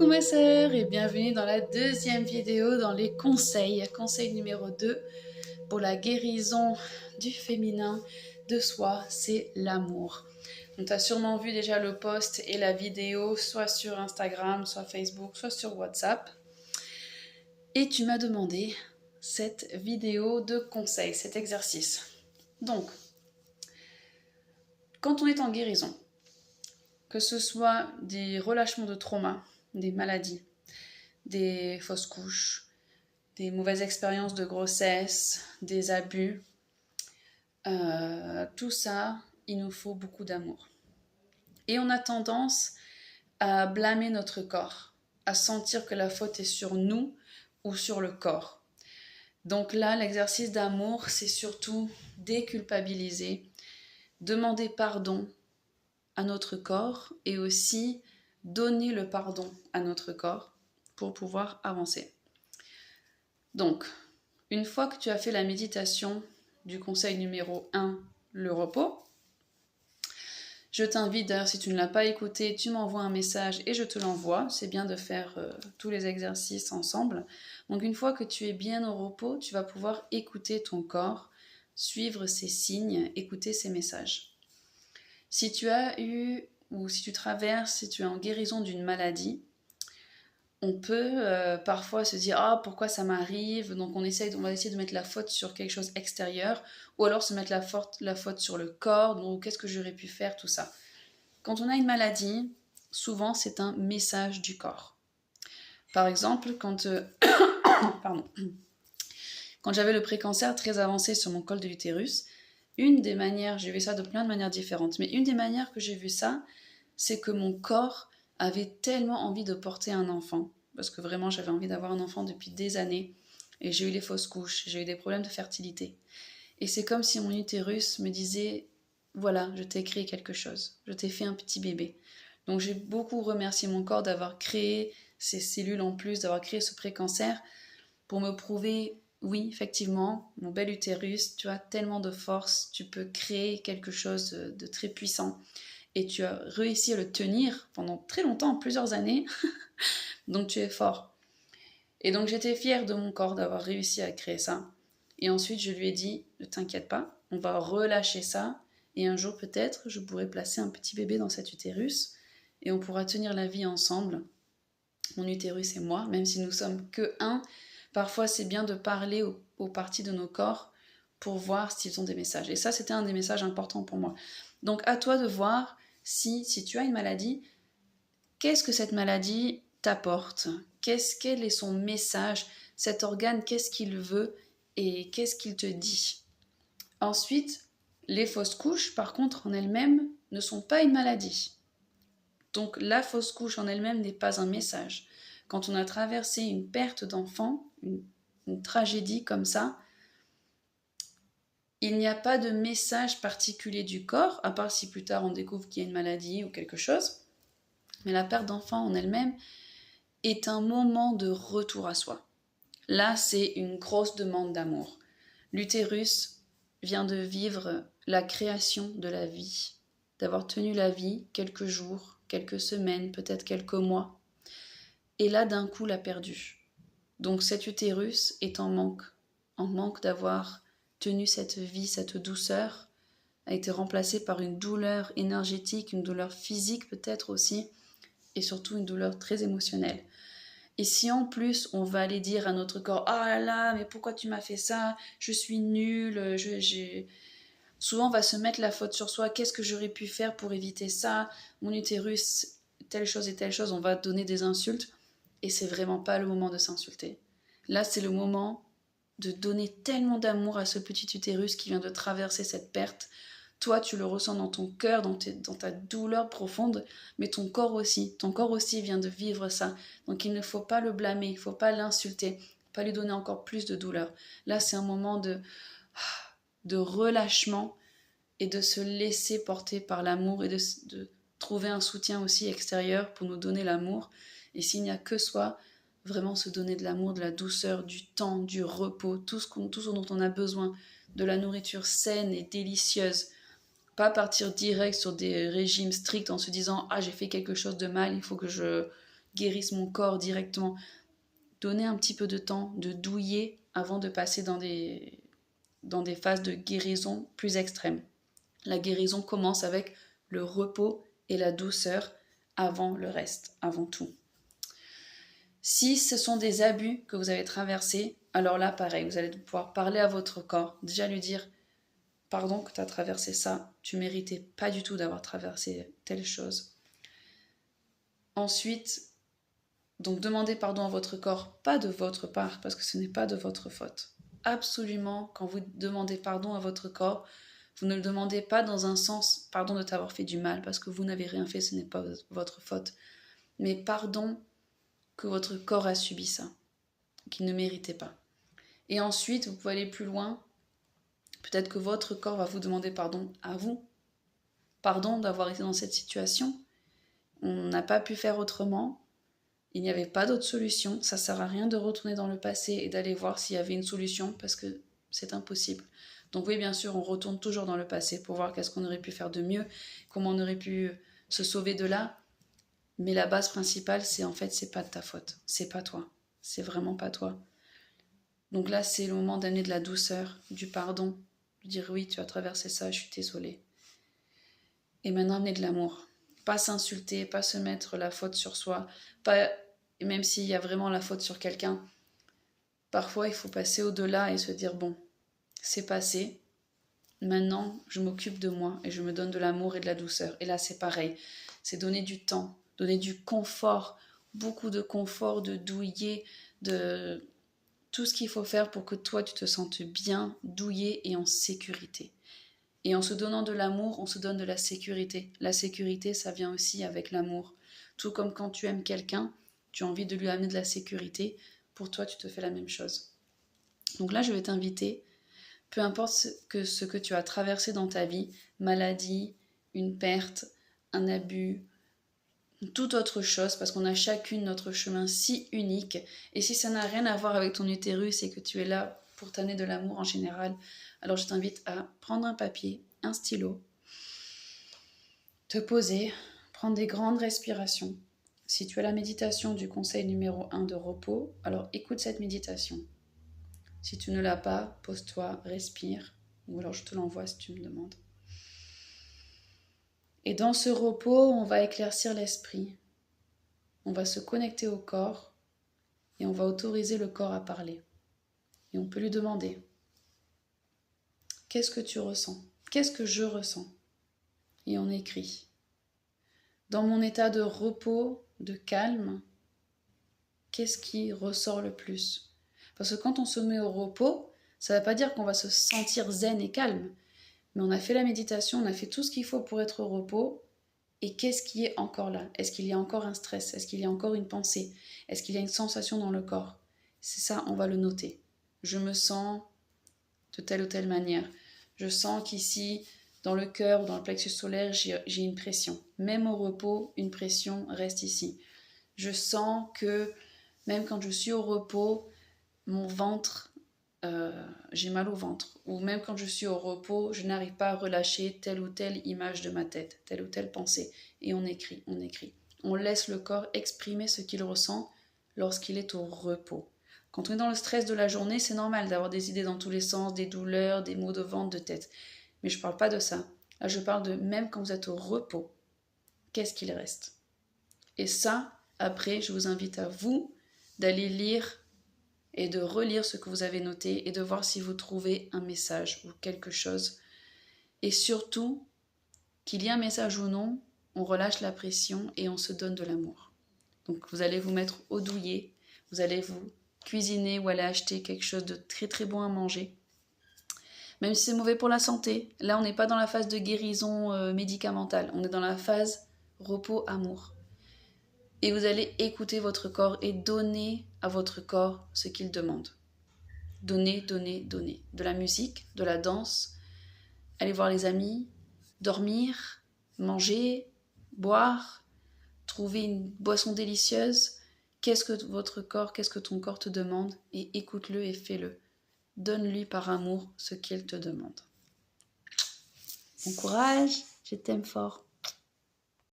Coucou ma sœur et bienvenue dans la deuxième vidéo dans les conseils. Conseil numéro 2 pour la guérison du féminin de soi, c'est l'amour. Donc tu as sûrement vu déjà le post et la vidéo soit sur Instagram, soit Facebook, soit sur WhatsApp. Et tu m'as demandé cette vidéo de conseil, cet exercice. Donc, quand on est en guérison, que ce soit des relâchements de trauma, des maladies, des fausses couches, des mauvaises expériences de grossesse, des abus, tout ça, il nous faut beaucoup d'amour. Et on a tendance à blâmer notre corps, à sentir que la faute est sur nous ou sur le corps. Donc là, l'exercice d'amour, c'est surtout déculpabiliser, demander pardon à notre corps et aussi donner le pardon à notre corps pour pouvoir avancer. Donc, une fois que tu as fait la méditation du conseil numéro 1, le repos, je t'invite, d'ailleurs si tu ne l'as pas écouté, tu m'envoies un message et je te l'envoie. C'est bien de faire tous les exercices ensemble. Donc une fois que tu es bien au repos, tu vas pouvoir écouter ton corps, suivre ses signes, écouter ses messages. Si tu as eu, ou si tu traverses, si tu es en guérison d'une maladie, on peut parfois se dire « Ah, pourquoi ça m'arrive ?» Donc on va essayer de mettre la faute sur quelque chose extérieur, ou alors se mettre la faute sur le corps, donc qu'est-ce que j'aurais pu faire, tout ça. Quand on a une maladie, souvent c'est un message du corps. Par exemple, quand j'avais le précancer très avancé sur mon col de l'utérus, une des manières, j'ai vu ça de plein de manières différentes, mais une des manières que j'ai vu ça, c'est que mon corps avait tellement envie de porter un enfant, parce que vraiment j'avais envie d'avoir un enfant depuis des années, et j'ai eu les fausses couches, j'ai eu des problèmes de fertilité. Et c'est comme si mon utérus me disait, voilà, je t'ai créé quelque chose, je t'ai fait un petit bébé. Donc j'ai beaucoup remercié mon corps d'avoir créé ces cellules en plus, d'avoir créé ce précancer, pour me prouver, oui, effectivement, mon bel utérus, tu as tellement de force, tu peux créer quelque chose de très puissant. Et tu as réussi à le tenir pendant très longtemps, plusieurs années, donc tu es fort. Et donc j'étais fière de mon corps d'avoir réussi à créer ça. Et ensuite je lui ai dit, ne t'inquiète pas, on va relâcher ça, et un jour peut-être je pourrai placer un petit bébé dans cet utérus, et on pourra tenir la vie ensemble, mon utérus et moi, même si nous sommes que un. Parfois c'est bien de parler aux parties de nos corps pour voir s'ils ont des messages. Et ça, c'était un des messages importants pour moi. Donc à toi de voir si tu as une maladie, qu'est-ce que cette maladie t'apporte? Quel est son message? Cet organe, qu'est-ce qu'il veut et qu'est-ce qu'il te dit? Ensuite, les fausses couches, par contre, en elles-mêmes, ne sont pas une maladie. Donc la fausse couche en elle-même n'est pas un message. Quand on a traversé une perte d'enfant, une tragédie comme ça, il n'y a pas de message particulier du corps, à part si plus tard on découvre qu'il y a une maladie ou quelque chose. Mais la perte d'enfant en elle-même est un moment de retour à soi. Là, c'est une grosse demande d'amour. L'utérus vient de vivre la création de la vie, d'avoir tenu la vie quelques jours, quelques semaines, peut-être quelques mois. Et là, d'un coup, l'a perdu. Donc cet utérus est en manque d'avoir tenu cette vie, cette douceur, a été remplacée par une douleur énergétique, une douleur physique peut-être aussi, et surtout une douleur très émotionnelle. Et si en plus on va aller dire à notre corps « Ah là là, mais pourquoi tu m'as fait ça? Je suis nulle, Souvent on va se mettre la faute sur soi, qu'est-ce que j'aurais pu faire pour éviter ça? Mon utérus, telle chose et telle chose, on va donner des insultes, et c'est vraiment pas le moment de s'insulter. Là c'est le moment de donner tellement d'amour à ce petit utérus qui vient de traverser cette perte. Toi, tu le ressens dans ton cœur, dans ta douleur profonde, mais ton corps aussi vient de vivre ça. Donc il ne faut pas le blâmer, il ne faut pas l'insulter, pas lui donner encore plus de douleur. Là, c'est un moment de relâchement et de se laisser porter par l'amour et de trouver un soutien aussi extérieur pour nous donner l'amour. Et s'il n'y a que soi, vraiment se donner de l'amour, de la douceur, du temps, du repos, tout ce dont on a besoin, de la nourriture saine et délicieuse. Pas partir direct sur des régimes stricts en se disant « Ah, j'ai fait quelque chose de mal, il faut que je guérisse mon corps directement. Donnez un petit peu de temps de douiller avant de passer dans des phases de guérison plus extrêmes. La guérison commence avec le repos et la douceur avant le reste, avant tout. Si ce sont des abus que vous avez traversés, alors là, pareil, vous allez pouvoir parler à votre corps, déjà lui dire « Pardon que tu as traversé ça, tu méritais pas du tout d'avoir traversé telle chose. » Ensuite, donc demandez pardon à votre corps, pas de votre part, parce que ce n'est pas de votre faute. Absolument, quand vous demandez pardon à votre corps, vous ne le demandez pas dans un sens « pardon de t'avoir fait du mal » parce que vous n'avez rien fait, ce n'est pas votre faute. Mais pardon que votre corps a subi ça, qu'il ne méritait pas. Et ensuite, vous pouvez aller plus loin. Peut-être que votre corps va vous demander pardon à vous. Pardon d'avoir été dans cette situation. On n'a pas pu faire autrement. Il n'y avait pas d'autre solution. Ça ne sert à rien de retourner dans le passé et d'aller voir s'il y avait une solution parce que c'est impossible. Donc oui, bien sûr, on retourne toujours dans le passé pour voir qu'est-ce qu'on aurait pu faire de mieux, comment on aurait pu se sauver de là. Mais la base principale, c'est en fait, c'est pas de ta faute. C'est pas toi. C'est vraiment pas toi. Donc là, c'est le moment d'amener de la douceur, du pardon, de dire oui, tu as traversé ça, je suis désolée. Et maintenant, amener de l'amour. Pas s'insulter, pas se mettre la faute sur soi, pas, même s'il y a vraiment la faute sur quelqu'un. Parfois, il faut passer au-delà et se dire bon, c'est passé. Maintenant, je m'occupe de moi et je me donne de l'amour et de la douceur. Et là, c'est pareil. C'est donner du temps, donner du confort, beaucoup de confort, de douiller, de tout ce qu'il faut faire pour que toi, tu te sentes bien, douillé et en sécurité. Et en se donnant de l'amour, on se donne de la sécurité. La sécurité, ça vient aussi avec l'amour. Tout comme quand tu aimes quelqu'un, tu as envie de lui amener de la sécurité. Pour toi, tu te fais la même chose. Donc là, je vais t'inviter, peu importe ce que tu as traversé dans ta vie, maladie, une perte, un abus, toute autre chose, parce qu'on a chacune notre chemin si unique. Et si ça n'a rien à voir avec ton utérus et que tu es là pour t'amener de l'amour en général, alors je t'invite à prendre un papier, un stylo, te poser, prendre des grandes respirations. Si tu as la méditation du conseil numéro 1 de repos, alors écoute cette méditation. Si tu ne l'as pas, pose-toi, respire, ou alors je te l'envoie si tu me demandes. Et dans ce repos, on va éclaircir l'esprit. On va se connecter au corps et on va autoriser le corps à parler. Et on peut lui demander « Qu'est-ce que tu ressens ? Qu'est-ce que je ressens ?» Et on écrit « Dans mon état de repos, de calme, qu'est-ce qui ressort le plus ?» Parce que quand on se met au repos, ça ne veut pas dire qu'on va se sentir zen et calme. Mais on a fait la méditation, on a fait tout ce qu'il faut pour être au repos. Et qu'est-ce qui est encore là ? Est-ce qu'il y a encore un stress ? Est-ce qu'il y a encore une pensée ? Est-ce qu'il y a une sensation dans le corps ? C'est ça, on va le noter. Je me sens de telle ou telle manière. Je sens qu'ici, dans le cœur ou dans le plexus solaire, j'ai une pression. Même au repos, une pression reste ici. Je sens que même quand je suis au repos, mon ventre, j'ai mal au ventre. Ou même quand je suis au repos, je n'arrive pas à relâcher telle ou telle image de ma tête, telle ou telle pensée. Et on écrit, on écrit. On laisse le corps exprimer ce qu'il ressent lorsqu'il est au repos. Quand on est dans le stress de la journée, c'est normal d'avoir des idées dans tous les sens, des douleurs, des maux de ventre, de tête. Mais je ne parle pas de ça. Là, je parle de même quand vous êtes au repos, qu'est-ce qu'il reste ? Et ça, après, je vous invite à vous d'aller lire et de relire ce que vous avez noté et de voir si vous trouvez un message ou quelque chose. Et surtout, qu'il y ait un message ou non, on relâche la pression et on se donne de l'amour. Donc vous allez vous mettre au douillet, vous allez vous cuisiner ou aller acheter quelque chose de très très bon à manger. Même si c'est mauvais pour la santé, là on n'est pas dans la phase de guérison médicamentale, on est dans la phase repos-amour. Et vous allez écouter votre corps et donner à votre corps ce qu'il demande. Donner, donner, donner. De la musique, de la danse, aller voir les amis, dormir, manger, boire, trouver une boisson délicieuse. Qu'est-ce que votre corps, qu'est-ce que ton corps te demande ? Et écoute-le et fais-le. Donne-lui par amour ce qu'il te demande. Bon courage, je t'aime fort.